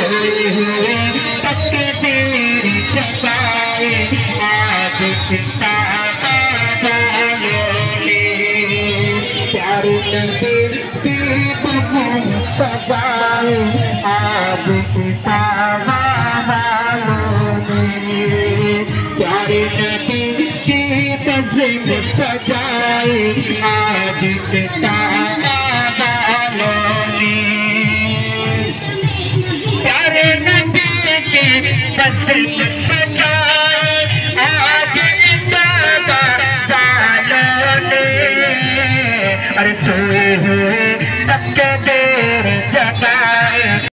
हुए हुए तकदीर जगाए आज किताब वालों ने प्यारे नबी की बज़म सजाए आज किताब वालों ने प्यारे नबी की बज़म सजाए आज किताब